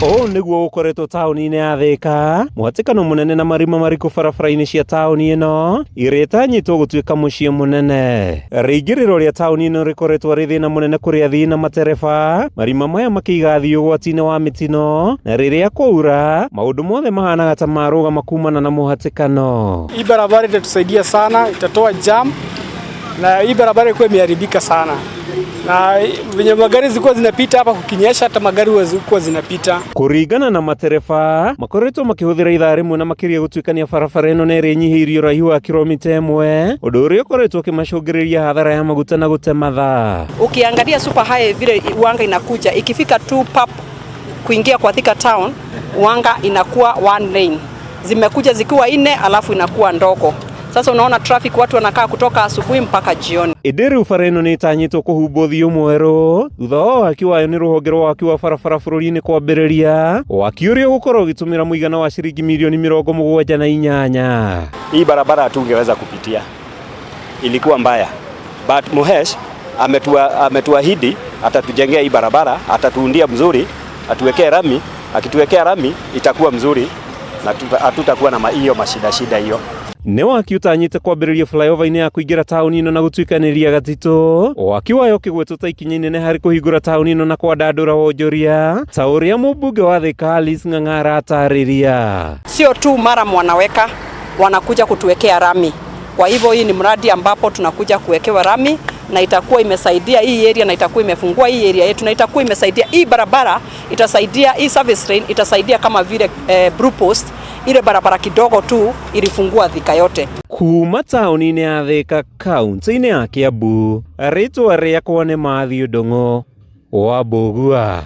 O niguo ukoretwo tauni-inĩ ya Thika, mũhatĩkano mũnene na marima mariku barabara-inĩ cia tauni ĩno iretanyĩtwo gũtuĩka mũciĩ mũnene. Rĩingĩrĩro rĩa tauni ĩno rĩkoretwo rĩ thĩna mũnene kũrĩ athii na matereba, marima maya makĩiga athii ũgwati-inĩ wa mĩtino, na rĩrĩa kwaura maũndũ mothe mahanaga ta marũgama kumana na mũhatĩkano. Hii barabara itatusaidia sana, itatoa jam na hii barabara ilikuwa imeharibika sana. Na venye magari zilikuwa zinapita hapa kukinyesha hata magari zilikuwa zinapita. Kuringana na matereba, makoretwo makihũthĩra ithaa rĩmwe na makĩria gũtuĩkania barabara ĩno na ĩrĩnyihiirie ũraihu wa kilomita 1, ũndũ ũrĩa ũkoretwo ũkĩmacũngĩrĩria hathara ya maguta na gũte mathaa. Ukiangalia super high vile Wanga inakuja, ikifika tu pap kuingia kwa Thika town, Wanga inakuwa one lane. Zimekuja zikiwa 4 alafu inakuwa ndogo. Sasa unaona traffic, watu wanakaa kutoka asubuhi mpaka jioni. Ideri bara ĩno nĩ ĩtanyĩtwo kũhumbwo ũthiũ mwerũ thutha wa waki wayo nĩ rũhonge rwa waki wa barabara bũrũri-inĩ kwambĩrĩria, waki ũrĩa ũgũkorwo ũgĩtũmĩra mũigana wa ciringi milioni 78. Hii barabara hatungeweza kupitia, ilikuwa mbaya, but Muhesh ametuahidi atatujengea hii barabara, atatuundia mzuri, atuwekee rami. Akituwekea rami itakuwa mzuri na hatutakuwa na hiyo mashida hiyo. Nĩ waki ũtanyĩte kwambĩrĩria flyover-inĩ ya kũingĩra tauni ĩno na gũtuĩkanĩria Gatitũ, waki wayo ũkĩgwetwo ta ikinya inene harĩ kũhingũra tauni ĩno na kwandandũra wonjoria, ta ũrĩa mũmbunge wa Thika Alice Ng'ang'a atarĩria. Sio tu mara wanaweka, wanakuja kutuwekea rami. Kwa hivyo hii ni mradi ambapo tunakuja kuwekewa rami na itakuwa imesaidia hii area, na itakuwa imefungua hii area yetu, na itakuwa imesaidia hii barabara, itasaidia hii service lane, itasaidia kama vile Blue Post, ile barabara kidogo tu ilifungua Thika yote. Kuma tauni-inĩ ya Thika, kaunti-inĩ ya Kiambu, rĩtwa rĩakwa nĩ Matthew Ndung'u wa Mbũgua.